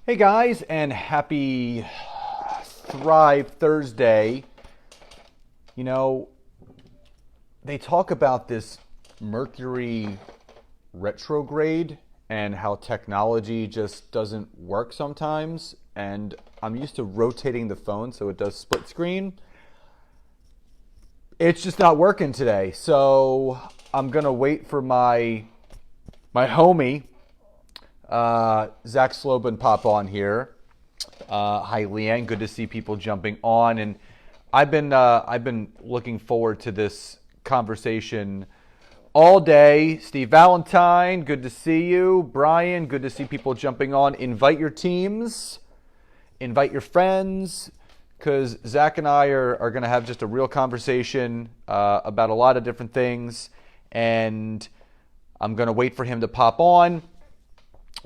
Hey guys, and happy Thrive Thursday. You know, they talk about this Mercury Retrograde and how technology just doesn't work sometimes. And I'm used to rotating the phone so it does split screen. It's just not working today. So I'm going to wait for my homie, Zach Slobin, pop on here. Hi, Leanne. Good to see people jumping on, and I've been looking forward to this conversation all day. Steve Valentine, good to see you. Brian, good to see people jumping on. Invite your teams, invite your friends, because Zach and I are going to have just a real conversation about a lot of different things, and I'm going to wait for him to pop on.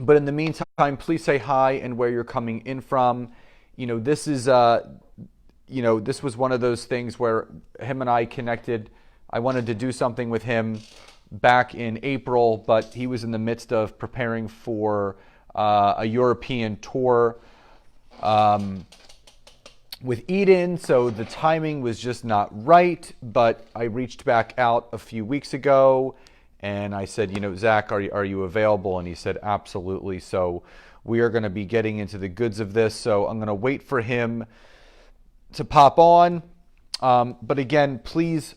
But in the meantime, please say hi and where you're coming in from. This is, this was one of those things where him and I connected. I wanted to do something with him back in April, but he was in the midst of preparing for a European tour with Eden, so the timing was just not right. But I reached back out a few weeks ago and I said, Zach, are you available? And he said, absolutely. So we are going to be getting into the goods of this. So I'm going to wait for him to pop on. But again, please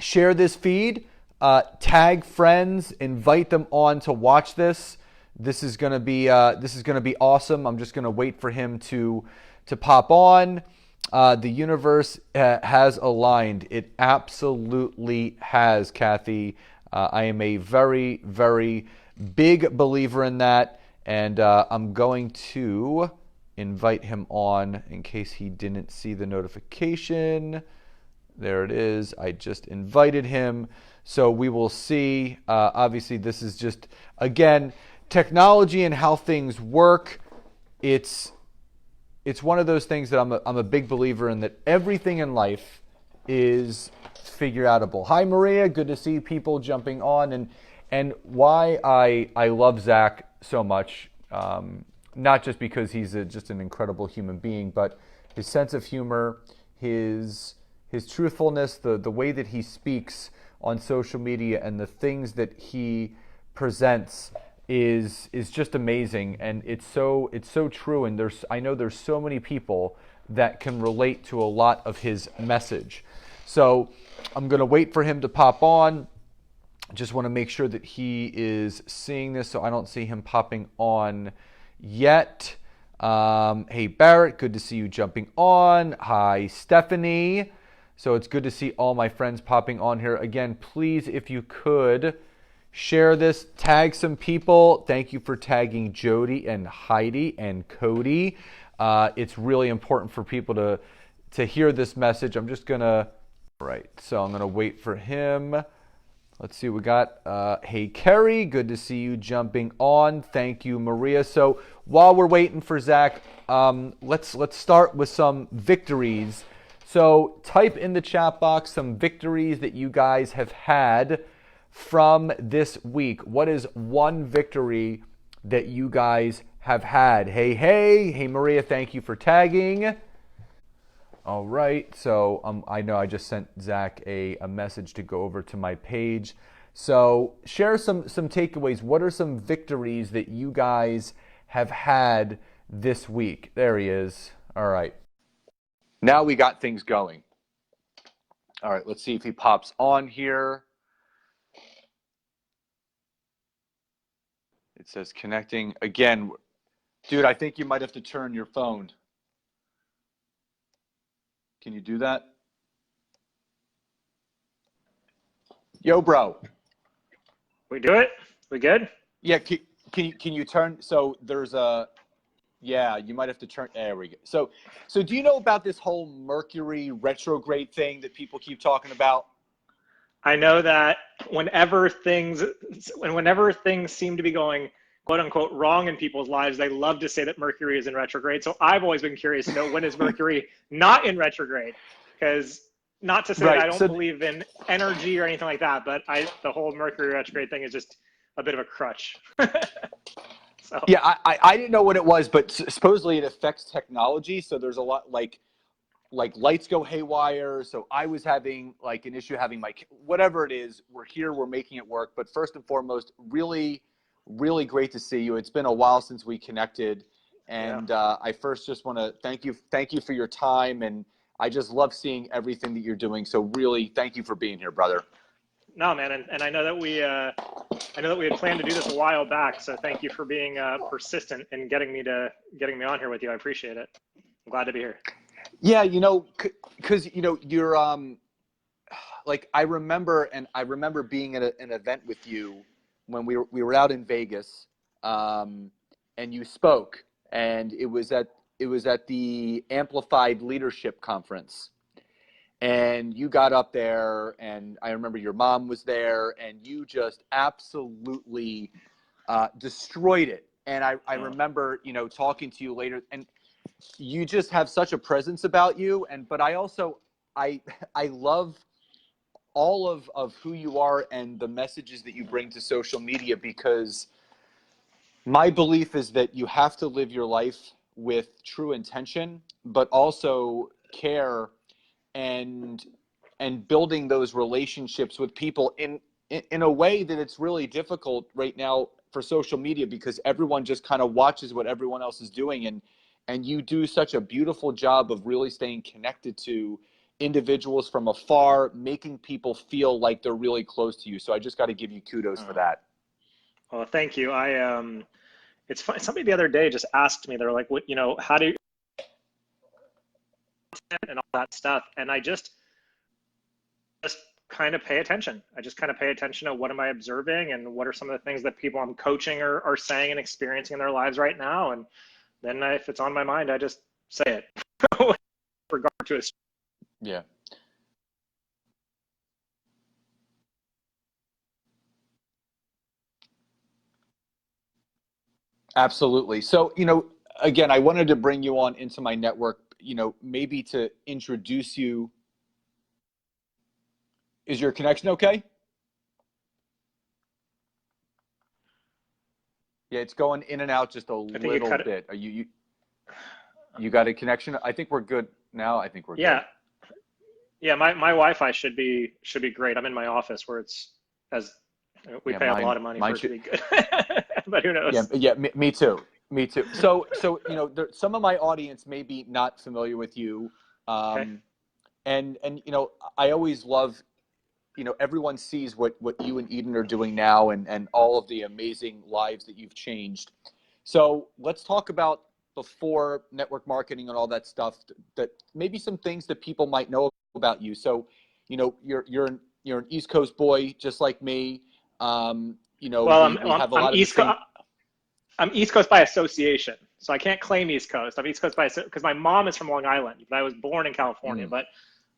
share this feed, tag friends, invite them on to watch this. This is going to be awesome. I'm just going to wait for him to pop on. The universe has aligned. It absolutely has, Kathy. I am a very, very big believer in that, and I'm going to invite him on in case he didn't see the notification. There it is. I just invited him. So we will see. Obviously, this is just, again, technology and how things work. It's one of those things that I'm a big believer in, that everything in life is figure outable. Hi, Maria. Good to see people jumping on. And why I love Zach so much, not just because he's just an incredible human being, but his sense of humor, his truthfulness, the way that he speaks on social media, and the things that he presents is just amazing, and it's so true. And I know there's so many people that can relate to a lot of his message. So I'm going to wait for him to pop on. Just want to make sure that he is seeing this, so I don't see him popping on yet. Hey, Barrett, good to see you jumping on. Hi, Stephanie. So it's good to see all my friends popping on here. Again, please, if you could, share this, tag some people. Thank you for tagging Jody and Heidi and Cody. It's really important for people to hear this message. I'm just gonna, right, so I'm gonna wait for him. Let's see what we got. Hey, Kerry, good to see you jumping on. Thank you, Maria. So while we're waiting for Zach, let's start with some victories. So type in the chat box some victories that you guys have had from this week. What is one victory that you guys have had? Hey, Maria, thank you for tagging. All right, so I know I just sent Zach a message to go over to my page. So share some takeaways. What are some victories that you guys have had this week? There he is. All right. Now we got things going. All right, let's see if he pops on here. It says connecting. Again, dude, I think you might have to turn your phone. Can you do that? Yo, bro. We do it? We good? Yeah, can you turn? So there's yeah, you might have to turn. There we go. So do you know about this whole Mercury retrograde thing that people keep talking about? I know that whenever things seem to be going quote unquote wrong in people's lives, they love to say that Mercury is in retrograde. So I've always been curious to know, when is Mercury not in retrograde? Because, not to say that I don't believe in energy or anything like that, but the whole Mercury retrograde thing is just a bit of a crutch. So Yeah, I didn't know what it was, but supposedly it affects technology. So there's a lot like lights go haywire. So I was having like an issue having my whatever it is. We're here, we're making it work. But first and foremost, really, really great to see you. It's been a while since we connected, yeah. and I first just want to thank you for your time, and I just love seeing everything that you're doing. So really, thank you for being here, brother. No, man, and I know that I know that we had planned to do this a while back. So thank you for being persistent and getting me on here with you. I appreciate it. I'm glad to be here. Yeah, because you're like I remember being at an event with you when we were out in Vegas, and you spoke, and it was at the Amplified Leadership Conference, and you got up there, and I remember your mom was there, and you just absolutely destroyed it. And I Oh, remember talking to you later, and you just have such a presence about you, but I also I I love all of who you are and the messages that you bring to social media, because my belief is that you have to live your life with true intention, but also care, and building those relationships with people in a way that it's really difficult right now for social media, because everyone just kind of watches what everyone else is doing, and you do such a beautiful job of really staying connected to individuals from afar, making people feel like they're really close to you. So I just got to give you kudos for oh. that. Well, thank you. It's funny. Somebody the other day just asked me. They're like, "What, how do you and all that stuff?" And I just kind of pay attention. I just kind of pay attention to what am I observing and what are some of the things that people I'm coaching are saying and experiencing in their lives right now. And then if it's on my mind, I just say it. With regard to it. Yeah, absolutely. So, again, I wanted to bring you on into my network, maybe to introduce you. Is your connection okay? Yeah, it's going in and out just a I think you little cut it. bit. Are you got a connection? I think we're good now. I think we're good. Yeah, yeah. My Wi-Fi should be great. I'm in my office where it's as we Yeah, pay a lot of money for mine it to should. be good, but who Yeah, knows? yeah, me too. Me too. So some of my audience may be not familiar with you, Okay. um, and I always love, everyone sees what you and Eden are doing now, and all of the amazing lives that you've changed. So let's talk about before network marketing and all that stuff, that maybe some things that people might know about you. So, you're an East Coast boy just like me. Well, We have a lot of the same. I'm East Coast by association, so I can't claim East Coast. I'm East Coast by because my mom is from Long Island, but I was born in California. Mm, But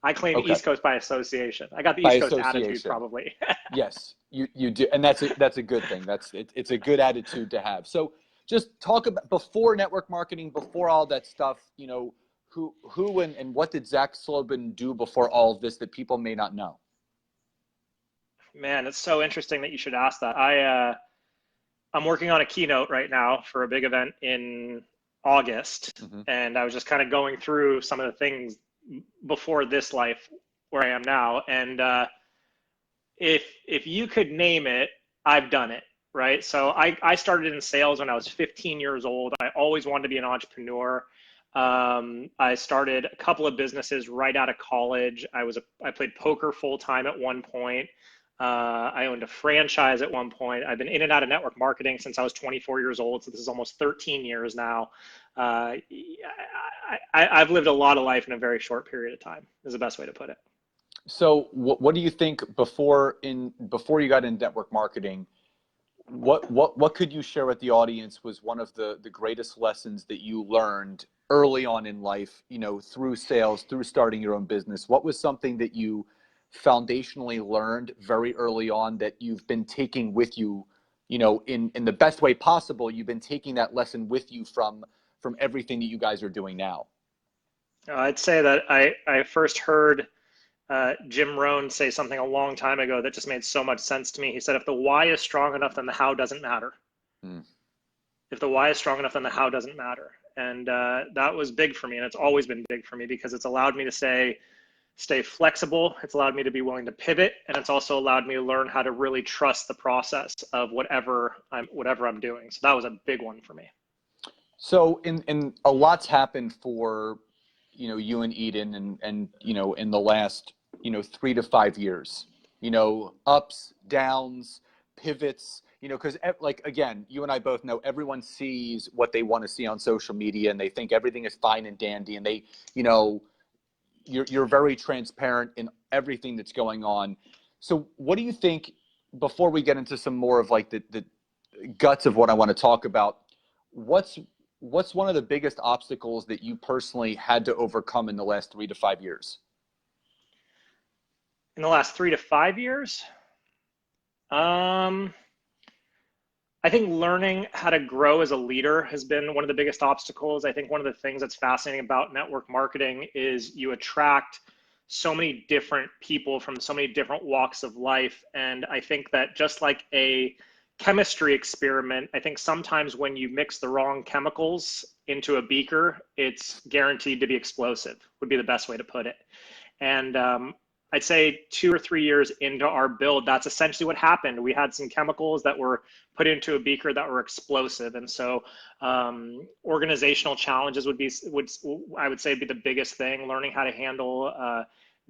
I claim okay, East Coast by association. I got the by East Coast attitude, association. probably. Yes, you do, and that's a good thing. It's a good attitude to have. So just talk about before network marketing, before all that stuff. Who and what did Zach Slobin do before all of this that people may not know? Man, it's so interesting that you should ask that. I'm working on a keynote right now for a big event in August, Hmm. and I was just kind of going through some of the things before this life where I am now, and if you could name it, I've done it, right? So I started in sales when I was 15 years old. I always wanted to be an entrepreneur. I started a couple of businesses right out of college. I played poker full time at one point. I owned a franchise at one point. I've been in and out of network marketing since I was 24 years old. So this is almost 13 years now. I've lived a lot of life in a very short period of time, is the best way to put it. So what do you think before you got into network marketing? What could you share with the audience was one of the greatest lessons that you learned early on in life, through sales, through starting your own business? What was something that you foundationally learned very early on that you've been taking with you, in the best way possible? You've been taking that lesson with you from everything that you guys are doing now. I'd say that I first heard Jim Rohn say something a long time ago that just made so much sense to me. He said, if the why is strong enough, then the how doesn't matter. Mm, if the why is strong enough, then the how doesn't matter. And that was big for me, and it's always been big for me because it's allowed me to stay flexible. It's allowed me to be willing to pivot, and it's also allowed me to learn how to really trust the process of whatever I'm doing. So that was a big one for me. So in a lot's happened for, you and Eden and in the last, 3 to 5 years, ups, downs, pivots, because like, again, you and I both know everyone sees what they want to see on social media and they think everything is fine and dandy. And they, you're very transparent in everything that's going on. So what do you think, before we get into some more of like the guts of what I want to talk about, what's one of the biggest obstacles that you personally had to overcome in the last 3 to 5 years? In the last 3 to 5 years, I think learning how to grow as a leader has been one of the biggest obstacles. I think one of the things that's fascinating about network marketing is you attract so many different people from so many different walks of life. And I think that just like a chemistry experiment, I think sometimes when you mix the wrong chemicals into a beaker, it's guaranteed to be explosive, would be the best way to put it. And I'd say 2 or 3 years into our build, that's essentially what happened. We had some chemicals that were put into a beaker that were explosive. And so organizational challenges would I would say be the biggest thing, learning how to handle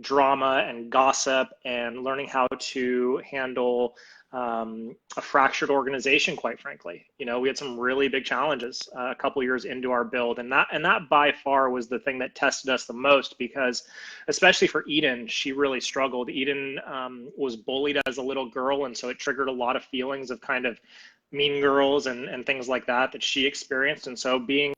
drama and gossip and learning how to handle a fractured organization, quite frankly. We had some really big challenges a couple years into our build, and that by far was the thing that tested us the most, because especially for Eden, she really struggled. Eden was bullied as a little girl, and so it triggered a lot of feelings of kind of mean girls and things like that she experienced. And so being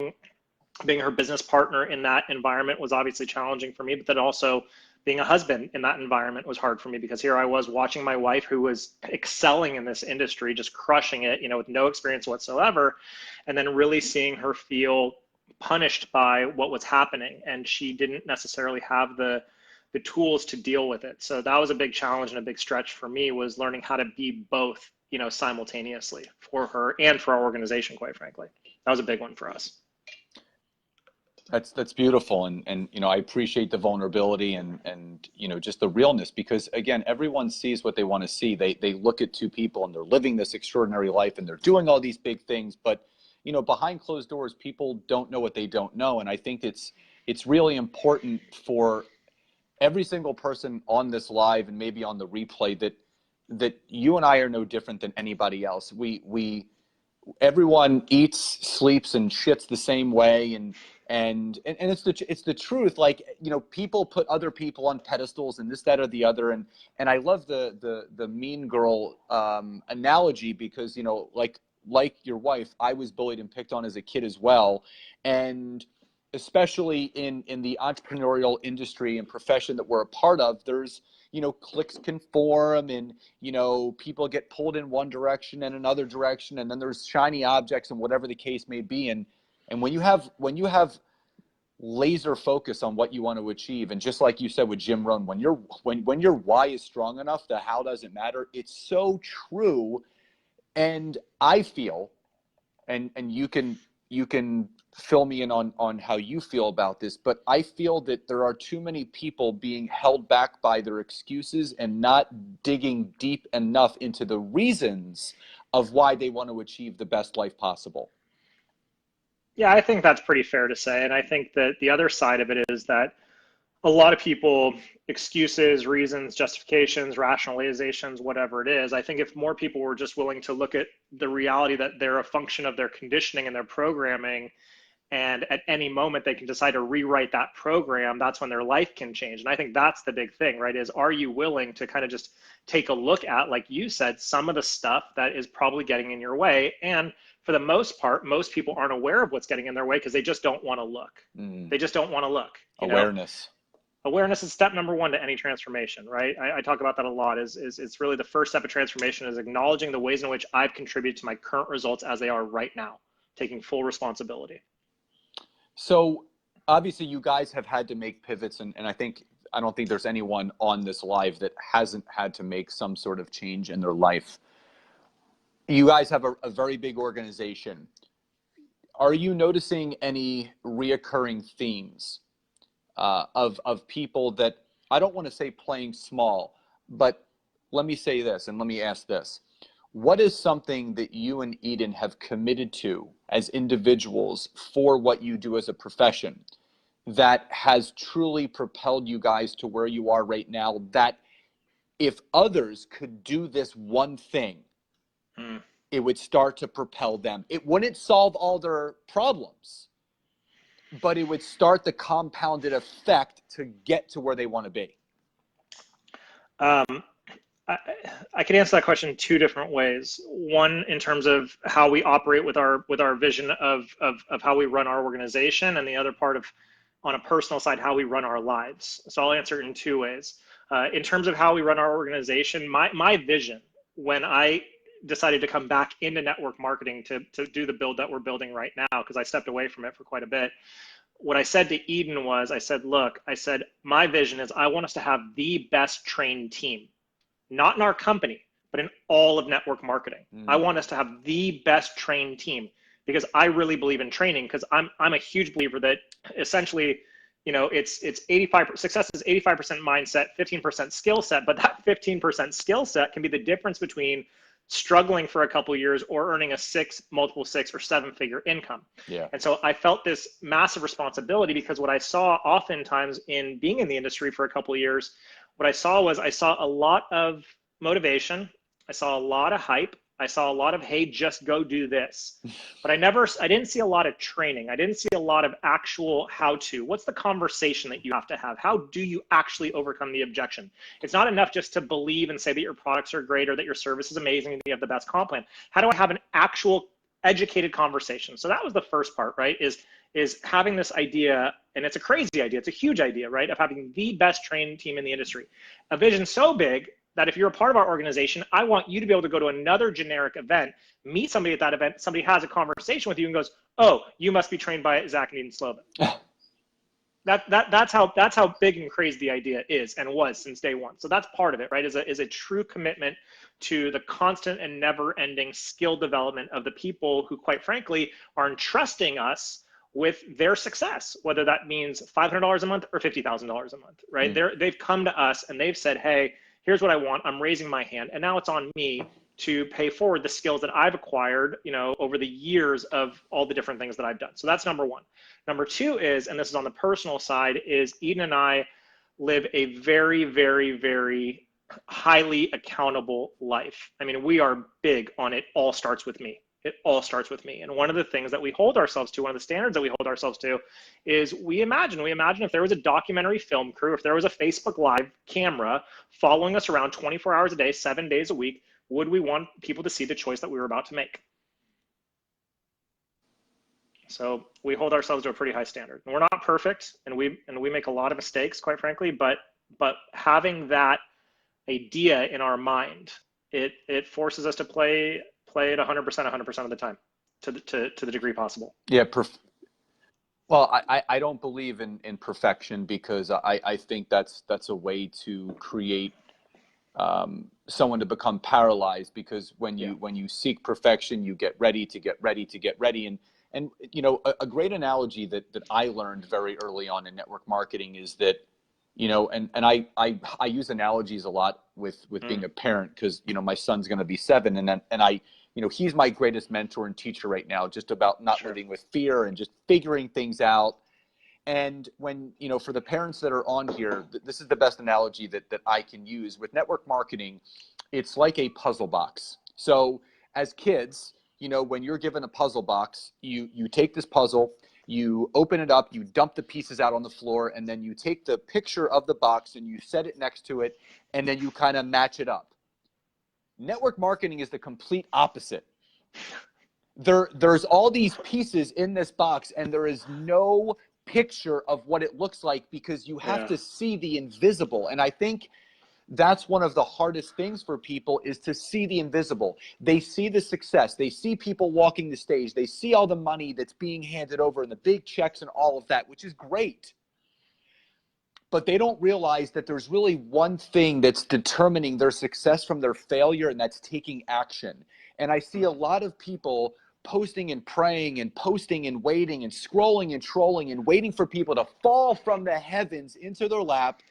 her business partner in that environment was obviously challenging for me, but then also being a husband in that environment was hard for me, because here I was watching my wife, who was excelling in this industry, just crushing it, with no experience whatsoever, and then really seeing her feel punished by what was happening, and she didn't necessarily have the tools to deal with it. So that was a big challenge and a big stretch for me, was learning how to be both, simultaneously, for her and for our organization, quite frankly. That was a big one for us. That's beautiful, and I appreciate the vulnerability and just the realness, because again, everyone sees what they want to see. They look at two people and they're living this extraordinary life and they're doing all these big things, but behind closed doors, people don't know what they don't know. And I think it's really important for every single person on this live and maybe on the replay that you and I are no different than anybody else. Everyone eats, sleeps, and shits the same way, and it's the truth. Like, people put other people on pedestals and this, that, or the other, and I love the mean girl analogy, because like your wife, I was bullied and picked on as a kid as well, and especially in the entrepreneurial industry and profession that we're a part of, there's cliques can form, and people get pulled in one direction and another direction, and then there's shiny objects and whatever the case may be, and when you have laser focus on what you want to achieve, and just like you said with Jim Rohn, when your why is strong enough, the how doesn't matter. It's so true. And I feel, and you can fill me in on how you feel about this, but I feel that there are too many people being held back by their excuses and not digging deep enough into the reasons of why they want to achieve the best life possible. Yeah, I think that's pretty fair to say. And I think that the other side of it is that a lot of people, excuses, reasons, justifications, rationalizations, whatever it is, I think if more people were just willing to look at the reality that they're a function of their conditioning and their programming, and at any moment they can decide to rewrite that program, that's when their life can change. And I think that's the big thing, right? Is, are you willing to kind of just take a look at, like you said, some of the stuff that is probably getting in your way? And for the most part, most people aren't aware of what's getting in their way because they just don't want to look. They just don't want to look. Awareness. Awareness is step number one to any transformation, right? I talk about that a lot. Is it's really the first step of transformation, is acknowledging the ways in which I've contributed to my current results as they are right now, taking full responsibility. So obviously you guys have had to make pivots, and I don't think there's anyone on this live that hasn't had to make some sort of change in their life. You guys have a very big organization. are you noticing any reoccurring themes of people that, I don't want to say playing small, but let me say this and let me ask this. What is something that you and Eden have committed to as individuals for what you do as a profession that has truly propelled you guys to where you are right now, that if others could do this one thing, it would start to propel them? It wouldn't solve all their problems, but it would start the compounded effect to get to where they want to be. Um, I can answer that question two different ways. One, in terms of how we operate with our vision of how we run our organization, and the other part of, on a personal side, how we run our lives. So I'll answer it in two ways. In terms of how we run our organization, my vision when I decided to come back into network marketing to do the build that we're building right now, because I stepped away from it for quite a bit. What I said to Eden was, I said, look, I said, my vision is I want us to have the best trained team, not in our company, but in all of network marketing. I want us to have the best trained team, because I really believe in training, because I'm a huge believer that essentially, you know, it's 85%, success is 85% mindset, 15% skill set, but that 15% skill set can be the difference between struggling for a couple of years or earning a multiple six or seven figure income. Yeah. And so I felt this massive responsibility, because what I saw oftentimes in being in the industry for a couple of years, what I saw was I saw a lot of motivation. I saw a lot of hype. I saw a lot of, hey, just go do this. But I didn't see a lot of training. I didn't see a lot of actual how to. What's the conversation that you have to have? How do you actually overcome the objection? It's not enough just to believe and say that your products are great or that your service is amazing and that you have the best comp plan. How do I have an actual educated conversation? So that was the first part, right? Is having this idea, and it's a crazy idea, it's a huge idea, right? Of having the best trained team in the industry. A vision so big that if you're a part of our organization, I want you to be able to go to another generic event, meet somebody at that event, somebody has a conversation with you and goes, oh, you must be trained by Zach and Eden Slobin. That's how big and crazy the idea is and was since day one. So that's part of it, right? Is a true commitment to the constant and never-ending skill development of the people who, quite frankly, are entrusting us with their success, whether that means $500 a month or $50,000 a month, right? They've come to us and they've said, hey, here's what I want. I'm raising my hand, and now it's on me to pay forward the skills that I've acquired, you know, over the years of all the different things that I've done. So that's number one. Number two is, and this is on the personal side, is Eden and I live a very, very, very highly accountable life. I mean, we are big on it all starts with me. It all starts with me. And one of the things that we hold ourselves to, one of the standards that we hold ourselves to, is we imagine if there was a documentary film crew, if there was a Facebook Live camera following us around 24 hours a day, 7 days a week, would we want people to see the choice that we were about to make? So we hold ourselves to a pretty high standard. And we're not perfect, and we make a lot of mistakes, quite frankly, but having that idea in our mind, it forces us to play it 100% of the time, to the degree possible. Yeah. Well, I don't believe in perfection, because I think that's a way to create someone to become paralyzed, because when you seek perfection, you get ready, and you know, a great analogy that I learned very early on in network marketing is that, you know, and I use analogies a lot with being a parent, because, you know, my son's going to be 7, and I, you know, he's my greatest mentor and teacher right now, just about not living with fear and just figuring things out. And when, you know, for the parents that are on here, this is the best analogy that I can use with network marketing. It's like a puzzle box. So as kids, you know, when you're given a puzzle box, you take this puzzle, you open it up, you dump the pieces out on the floor, and then you take the picture of the box and you set it next to it, and then you kind of match it up. Network marketing is the complete opposite. There's all these pieces in this box, and there is no picture of what it looks like, because you have to see the invisible. And I think that's one of the hardest things for people, is to see the invisible. They see the success. They see people walking the stage. They see all the money that's being handed over and the big checks and all of that, which is great. But they don't realize that there's really one thing that's determining their success from their failure, and that's taking action. And I see a lot of people posting and praying and posting and waiting and scrolling and trolling and waiting for people to fall from the heavens into their lap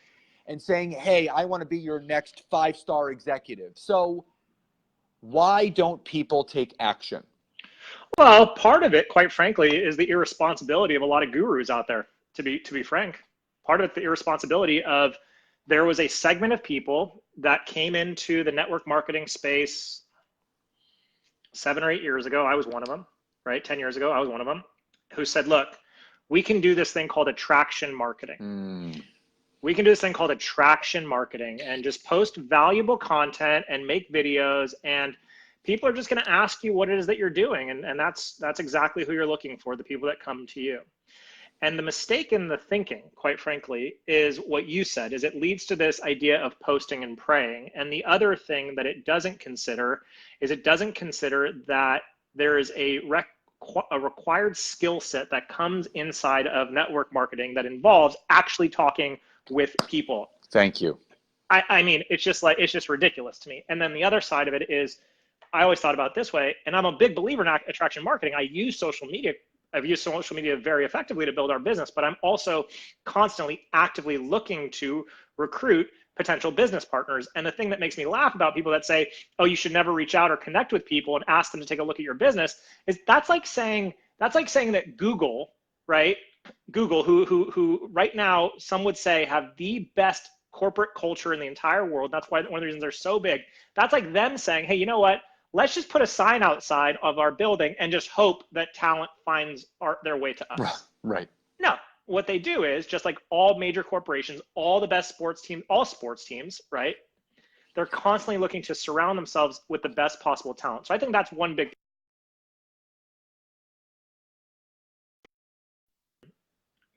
and saying, hey, I want to be your next 5-star executive. So why don't people take action? Well, part of it, quite frankly, is the irresponsibility of a lot of gurus out there, to be frank. Part of it, the irresponsibility of there was a segment of people that came into the network marketing space 7 or 8 years ago. I was one of them, right? 10 years ago, I was one of them, who said, look, we can do this thing called attraction marketing. We can do this thing called attraction marketing and just post valuable content and make videos, and people are just going to ask you what it is that you're doing. And that's exactly who you're looking for, the people that come to you. And the mistake in the thinking, quite frankly, is what you said, is it leads to this idea of posting and praying. And the other thing that it doesn't consider is it doesn't consider that there is a required skill set that comes inside of network marketing that involves actually talking with people. Thank you. I mean, it's just ridiculous to me. And then the other side of it is, I always thought about it this way, and I'm a big believer in attraction marketing. I use social media. I've used social media very effectively to build our business, but I'm also constantly actively looking to recruit potential business partners. And the thing that makes me laugh about people that say, oh, you should never reach out or connect with people and ask them to take a look at your business, is that's like saying that Google, right? Google, who right now some would say have the best corporate culture in the entire world. That's why one of the reasons they're so big. That's like them saying, hey, you know what? Let's just put a sign outside of our building and just hope that talent finds their way to us. Right. No, what they do is, just like all major corporations, all the best sports teams, all sports teams, right? They're constantly looking to surround themselves with the best possible talent. So I think that's one big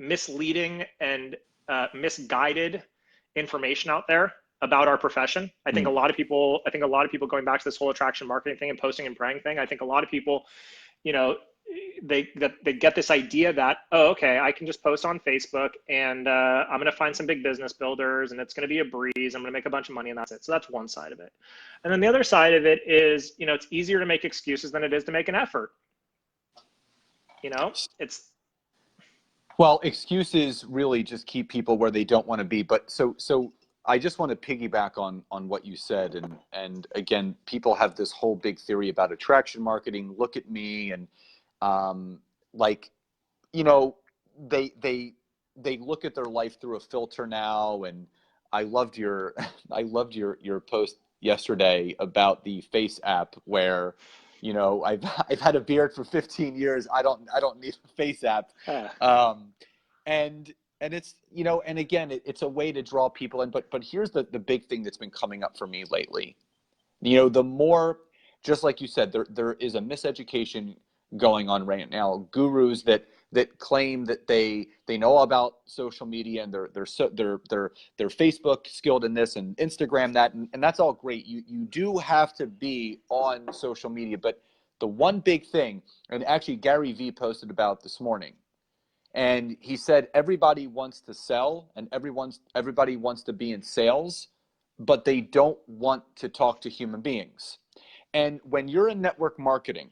misleading and misguided information out there about our profession. I think a lot of people going back to this whole attraction marketing thing and posting and praying thing, I think a lot of people, you know, they get this idea that, oh, okay, I can just post on Facebook and I'm going to find some big business builders and it's going to be a breeze. I'm going to make a bunch of money and that's it. So that's one side of it. And then the other side of it is, you know, it's easier to make excuses than it is to make an effort. You know, well, excuses really just keep people where they don't want to be. But so I just want to piggyback on what you said. And again, people have this whole big theory about attraction marketing. Look at me. And like, you know, they look at their life through a filter now. And I loved your post yesterday about the Face app where, you know, I've had a beard for 15 years. I don't need a Face app. And it's, you know, and again, it's a way to draw people in. But here's the big thing that's been coming up for me lately. You know, the more, just like you said, there is a miseducation going on right now. Gurus that claim that they know about social media and they're Facebook skilled in this and Instagram that, and that's all great. You do have to be on social media, but the one big thing, and actually Gary Vee posted about this morning, and he said everybody wants to sell and everybody wants to be in sales, but they don't want to talk to human beings. And when you're in network marketing,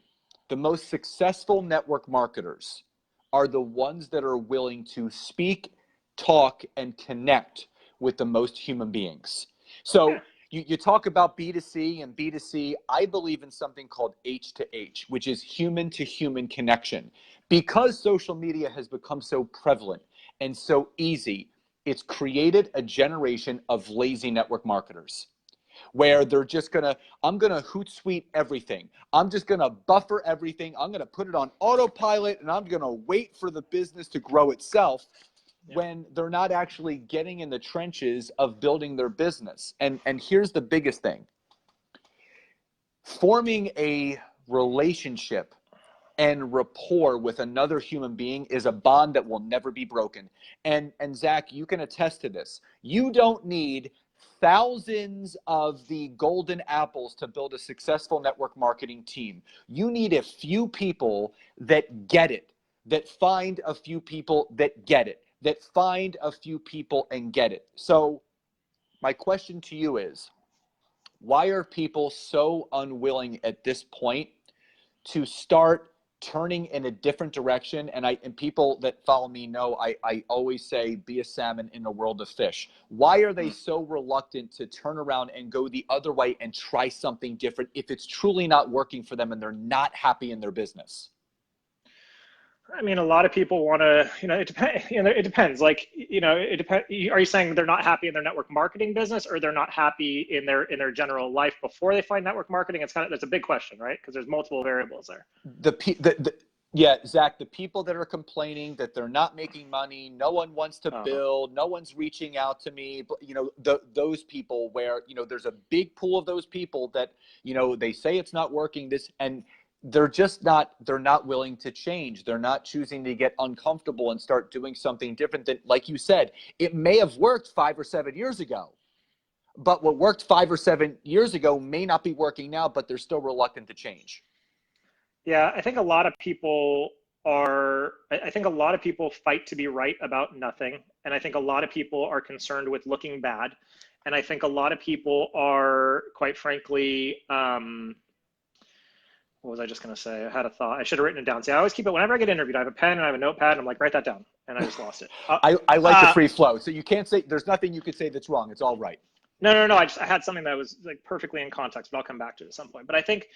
the most successful network marketers are the ones that are willing to speak, talk, and connect with the most human beings. So you talk about B2C and B2C. I believe in something called H to H, which is human to human connection. Because social media has become so prevalent and so easy, it's created a generation of lazy network marketers where they're just I'm gonna Hootsuite everything. I'm just gonna buffer everything. I'm gonna put it on autopilot and I'm gonna wait for the business to grow itself when they're not actually getting in the trenches of building their business. And here's the biggest thing. Forming a relationship and rapport with another human being is a bond that will never be broken. And Zach, you can attest to this. You don't need thousands of the golden apples to build a successful network marketing team. You need a few people that get it, that find a few people that get it, that find a few people and get it. So my question to you is, why are people so unwilling at this point to start turning in a different direction. And people that follow me know I always say, be a salmon in a world of fish. Why are they so reluctant to turn around and go the other way and try something different if it's truly not working for them and they're not happy in their business? I mean, a lot of people want to, it depends, it depends. Like, it depends. Are you saying they're not happy in their network marketing business, or they're not happy in their general life before they find network marketing? That's a big question, right? Because there's multiple variables there. Yeah, Zach, the people that are complaining that they're not making money, no one wants to build, no one's reaching out to me, but those people where, there's a big pool of those people that, they say it's not working, and they're not willing to change. They're not choosing to get uncomfortable and start doing something different that, like you said, it may have worked 5 or 7 years ago, but what worked 5 or 7 years ago may not be working now, but they're still reluctant to change. Yeah, I think a lot of people fight to be right about nothing. And I think a lot of people are concerned with looking bad. And I think a lot of people are, quite frankly, what was I just going to say? I had a thought. I should have written it down. See, I always keep it, whenever I get interviewed, I have a pen and I have a notepad, and I'm like, write that down. And I just lost it. I like the free flow. So you can't say, there's nothing you could say that's wrong. It's all right. No. I had something that was like perfectly in context, but I'll come back to it at some point. But I think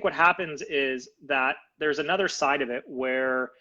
what happens is that there's another side of it where,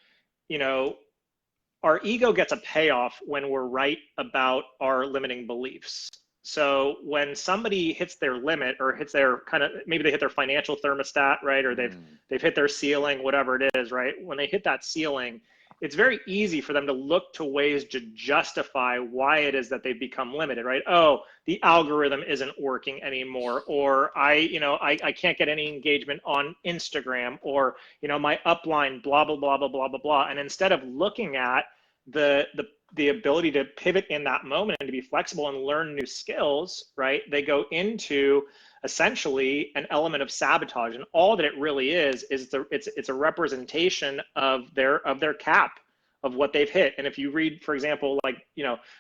our ego gets a payoff when we're right about our limiting beliefs. So when somebody hits their limit, or hits their maybe they hit their financial thermostat, right? Or they've hit their ceiling, whatever it is, right? When they hit that ceiling, it's very easy for them to look to ways to justify why it is that they've become limited, right? Oh, the algorithm isn't working anymore, or I can't get any engagement on Instagram, or, my upline, blah, blah, blah, blah, blah, blah, blah. And instead of looking at the ability to pivot in that moment and to be flexible and learn new skills, right? They go into essentially an element of sabotage, and all that it really is it's a representation of their cap of what they've hit. And if you read, for example, like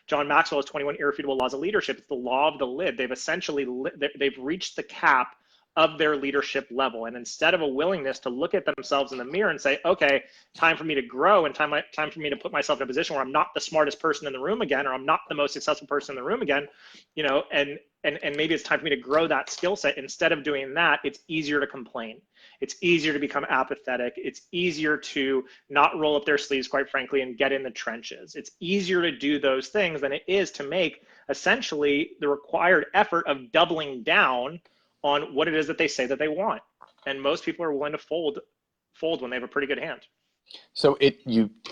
John Maxwell's 21 Irrefutable Laws of Leadership, it's the law of the lid. They've essentially they've reached the cap of their leadership level. And instead of a willingness to look at themselves in the mirror and say, okay, time for me to grow, and time for me to put myself in a position where I'm not the smartest person in the room again, or I'm not the most successful person in the room again, and maybe it's time for me to grow that skill set. Instead of doing that, it's easier to complain. It's easier to become apathetic. It's easier to not roll up their sleeves, quite frankly, and get in the trenches. It's easier to do those things than it is to make essentially the required effort of doubling down on what it is that they say that they want. And most people are willing to fold when they have a pretty good hand. So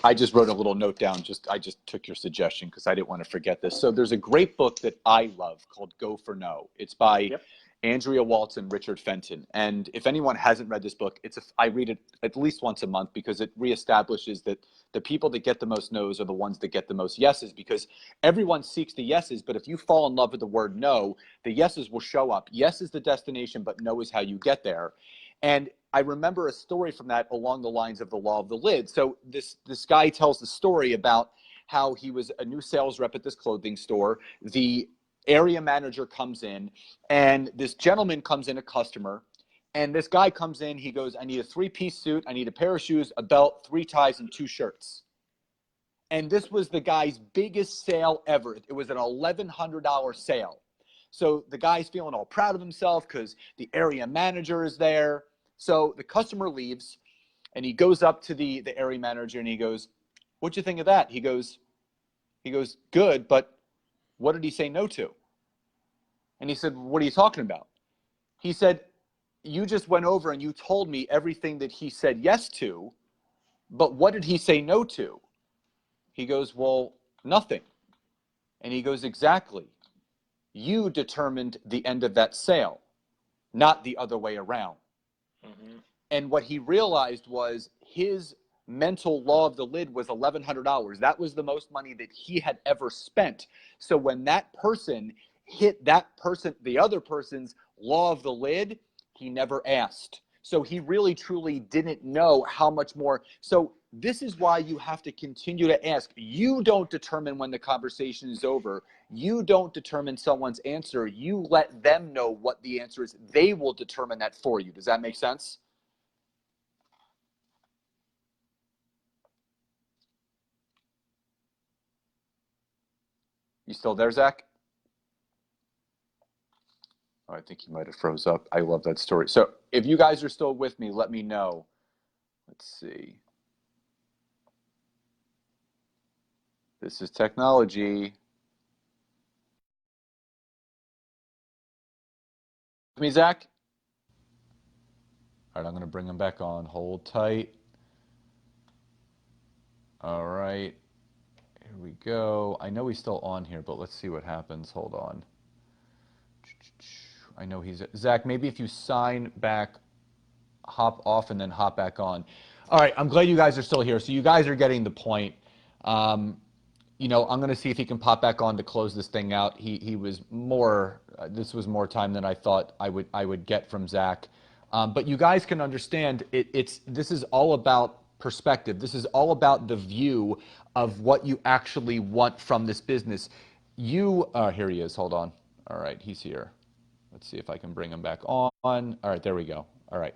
I just wrote a little note down. I just took your suggestion because I didn't want to forget this. So there's a great book that I love called Go for No. It's by Andrea Waltz and Richard Fenton. And if anyone hasn't read this book, I read it at least once a month because it reestablishes that the people that get the most no's are the ones that get the most yeses, because everyone seeks the yeses. But if you fall in love with the word no, the yeses will show up. Yes is the destination, but no is how you get there. And I remember a story from that along the lines of the law of the lid. So this guy tells the story about how he was a new sales rep at this clothing store. The area manager comes in, and this gentleman comes in, a customer, and this guy comes in. He goes, I need a 3-piece suit. I need a pair of shoes, a belt, 3 ties, and 2 shirts. And this was the guy's biggest sale ever. It was an $1,100 sale. So the guy's feeling all proud of himself because the area manager is there. So the customer leaves, and he goes up to the area manager, and he goes, what'd you think of that? He goes, good, but what did he say no to? And he said, what are you talking about? He said, you just went over and you told me everything that he said yes to, but what did he say no to? He goes, well, nothing. And he goes, exactly. You determined the end of that sale, not the other way around. Mm-hmm. And what he realized was his mental law of the lid was $1,100. That was the most money that he had ever spent. So when that person hit the other person's law of the lid, he never asked. So he really truly didn't know how much more. So this is why you have to continue to ask. You don't determine when the conversation is over. You don't determine someone's answer. You let them know what the answer is. They will determine that for you. Does that make sense? You still there, Zach? Oh, I think he might have froze up. I love that story. So if you guys are still with me, let me know. Let's see. This is technology. With me, Zach? All right, I'm going to bring him back on. Hold tight. All right. Here we go. I know he's still on here, but let's see what happens. Hold on. I know he's... Zach, maybe if you sign back, hop off, and then hop back on. All right, I'm glad you guys are still here. So you guys are getting the point. You know, I'm going to see if he can pop back on to close this thing out. He was more... this was more time than I thought I would get from Zach. But you guys can understand, this is all about perspective. This is all about the view of what you actually want from this business. Here he is. Hold on. All right, he's here. Let's see if I can bring him back on. All right, there we go. All right.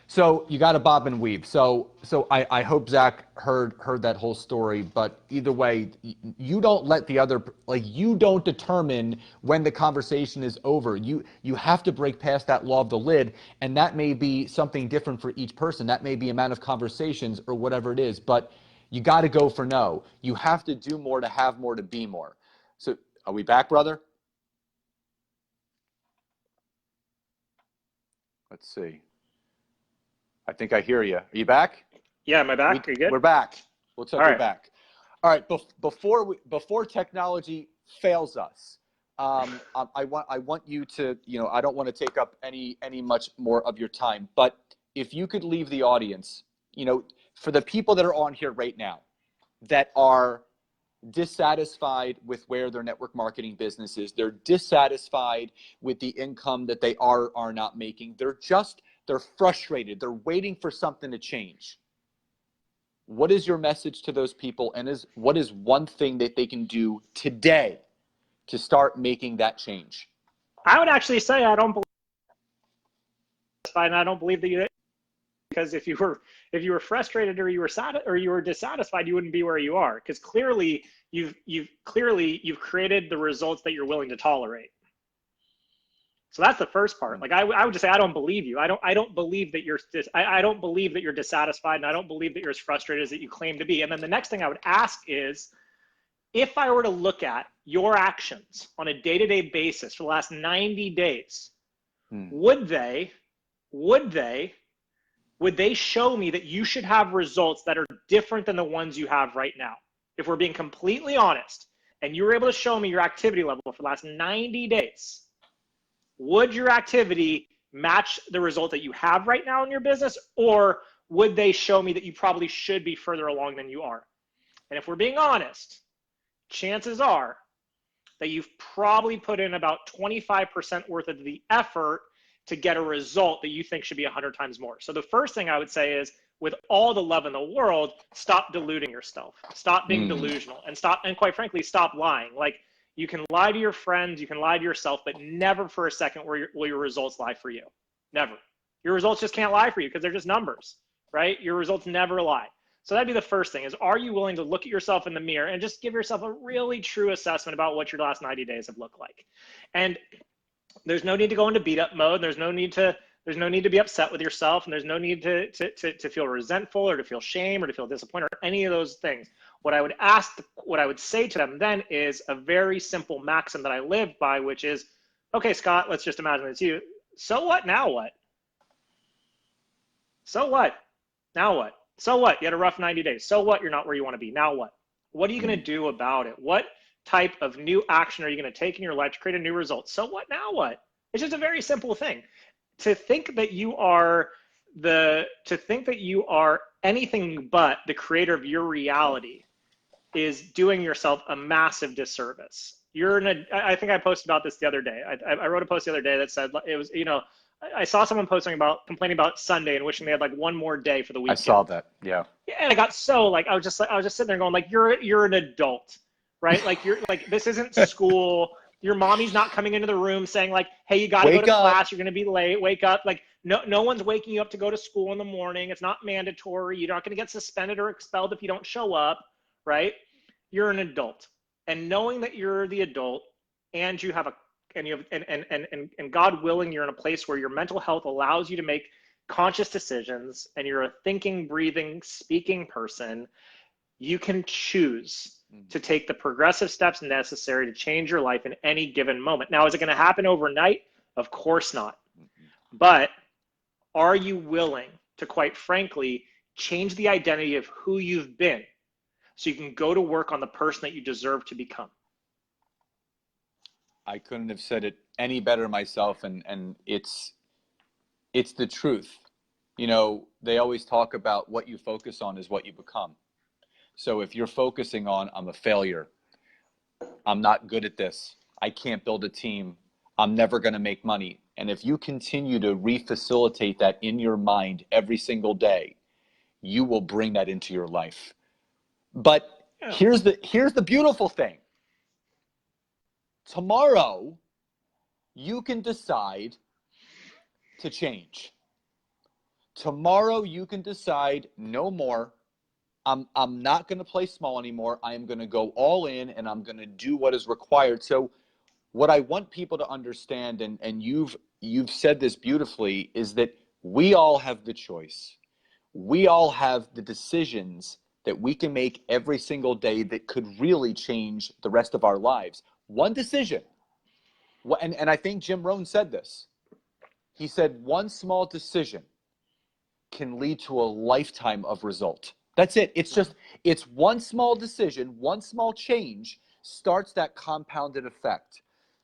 So you got to bob and weave. So I hope Zach heard that whole story. But either way, you don't let the other, like, you don't determine when the conversation is over. You have to break past that law of the lid, and that may be something different for each person. That may be amount of conversations or whatever it is. But you got to go for no. You have to do more to have more to be more. So are we back, brother? Let's see. I think I hear you. Are you back? Yeah, am I back? Are you good? We're back. Looks like All we're right. back. All right. Before technology fails us, I want you to, you know, I don't want to take up any much more of your time, but if you could leave the audience, you know, for the people that are on here right now that are dissatisfied with where their network marketing business is, they're dissatisfied with the income that they are not making, they're frustrated, they're waiting for something to change. What is your message to those people, and what is one thing that they can do today to start making that change? I would actually say I don't believe, and I don't believe that you, because if you were frustrated or you were dissatisfied, you wouldn't be where you are, because clearly you've created the results that you're willing to tolerate. So that's the first part. Like I would just say I don't believe you. I don't believe that I don't believe that you're dissatisfied, and I don't believe that you're as frustrated as that you claim to be. And then the next thing I would ask is, if I were to look at your actions on a day-to-day basis for the last 90 days, would they show me that you should have results that are different than the ones you have right now? If we're being completely honest, and you were able to show me your activity level for the last 90 days, would your activity match the result that you have right now in your business, or would they show me that you probably should be further along than you are? And if we're being honest, chances are that you've probably put in about 25% worth of the effort to get a result that you think should be 100 times more. So the first thing I would say is, with all the love in the world, stop deluding yourself. Stop being delusional, and quite frankly, stop lying. Like, you can lie to your friends, you can lie to yourself, but never for a second will your results lie for you. Never. Your results just can't lie for you because they're just numbers, right? Your results never lie. So that'd be the first thing, is, are you willing to look at yourself in the mirror and just give yourself a really true assessment about what your last 90 days have looked like? And there's no need to go into beat up mode. There's no need to be upset with yourself, and there's no need to feel resentful or to feel shame or to feel disappointed or any of those things. What I would say to them then is a very simple maxim that I live by, which is, okay, Scott, let's just imagine it's you. So what? Now what? So what? Now what? So what? You had a rough 90 days. So what? You're not where you want to be. Now what? What are you going to do about it? What type of new action are you going to take in your life to create a new result? So what? Now what? It's just a very simple thing. To think that you are anything but the creator of your reality is doing yourself a massive disservice. I think I posted about this the other day. I wrote a post the other day that said, it was, you know, I saw someone complaining about Sunday and wishing they had like one more day for the weekend. I saw that. Yeah. And I got so, like, I was just sitting there going, like, you're an adult, right? Like, you're like, this isn't school. Your mommy's not coming into the room saying, like, hey, you got to go to class. You're going to be late. Wake up. Like, no one's waking you up to go to school in the morning. It's not mandatory. You're not going to get suspended or expelled if you don't show up, right? You're an adult. and knowing that you're the adult and you have a and you have and God willing, you're in a place where your mental health allows you to make conscious decisions and you're a thinking, breathing, speaking person, you can choose to take the progressive steps necessary to change your life in any given moment. Now, is it going to happen overnight? Of course not. But are you willing to, quite frankly, change the identity of who you've been so you can go to work on the person that you deserve to become? I couldn't have said it any better myself, and it's the truth. You know, they always talk about what you focus on is what you become. So if you're focusing on, I'm a failure, I'm not good at this, I can't build a team, I'm never going to make money. And if you continue to refacilitate that in your mind every single day, you will bring that into your life. But here's the beautiful thing. Tomorrow, you can decide to change. Tomorrow, you can decide no more. I'm not going to play small anymore. I am going to go all in, and I'm going to do what is required. So what I want people to understand, and you've said this beautifully, is that we all have the choice. We all have the decisions that we can make every single day that could really change the rest of our lives. One decision. And I think Jim Rohn said this. He said one small decision can lead to a lifetime of result. That's it. It's one small decision, one small change starts that compounded effect.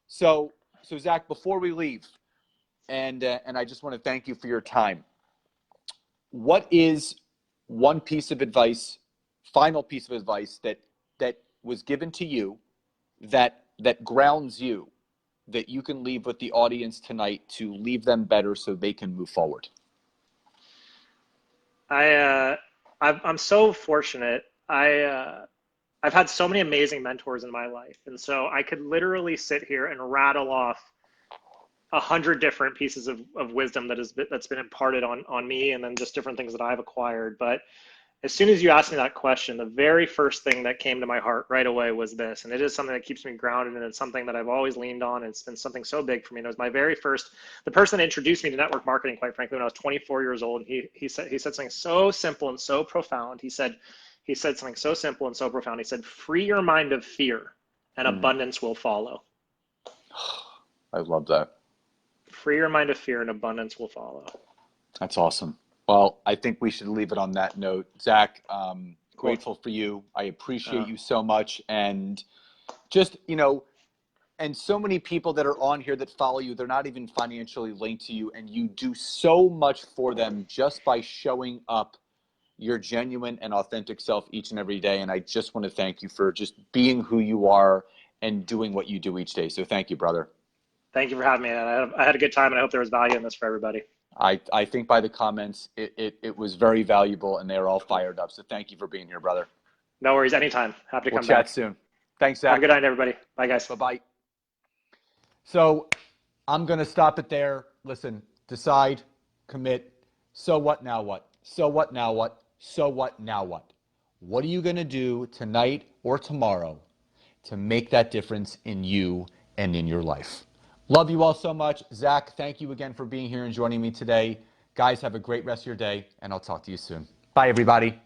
So Zach, before we leave, and I just want to thank you for your time. What is one piece of advice, final piece of advice that was given to you that grounds you, that you can leave with the audience tonight to leave them better so they can move forward? I'm so fortunate. I've had so many amazing mentors in my life, and so I could literally sit here and rattle off 100 different pieces of wisdom that's been imparted on me, and then just different things that I've acquired. But as soon as you asked me that question, the very first thing that came to my heart right away was this, and it is something that keeps me grounded, and it's something that I've always leaned on, and it's been something so big for me. And it was my very first, the person that introduced me to network marketing, quite frankly, when I was 24 years old. He said something so simple and so profound. He said something so simple and so profound. He said, "Free your mind of fear, and abundance will follow." I love that. Free your mind of fear, and abundance will follow. That's awesome. Well, I think we should leave it on that note. Zach, grateful for you. I appreciate you so much. And just, and so many people that are on here that follow you, they're not even financially linked to you, and you do so much for them just by showing up your genuine and authentic self each and every day. And I just want to thank you for just being who you are and doing what you do each day. So thank you, brother. Thank you for having me. I had a good time, and I hope there was value in this for everybody. I think by the comments, it was very valuable, and they are all fired up. So thank you for being here, brother. No worries. Anytime. Happy to come back. We'll chat soon. Thanks, Zach. Have a good night, everybody. Bye, guys. Bye-bye. So I'm going to stop it there. Listen, decide, commit. So what, now what? So what, now what? So what, now what? What are you going to do tonight or tomorrow to make that difference in you and in your life? Love you all so much. Zach, thank you again for being here and joining me today. Guys, have a great rest of your day, and I'll talk to you soon. Bye, everybody.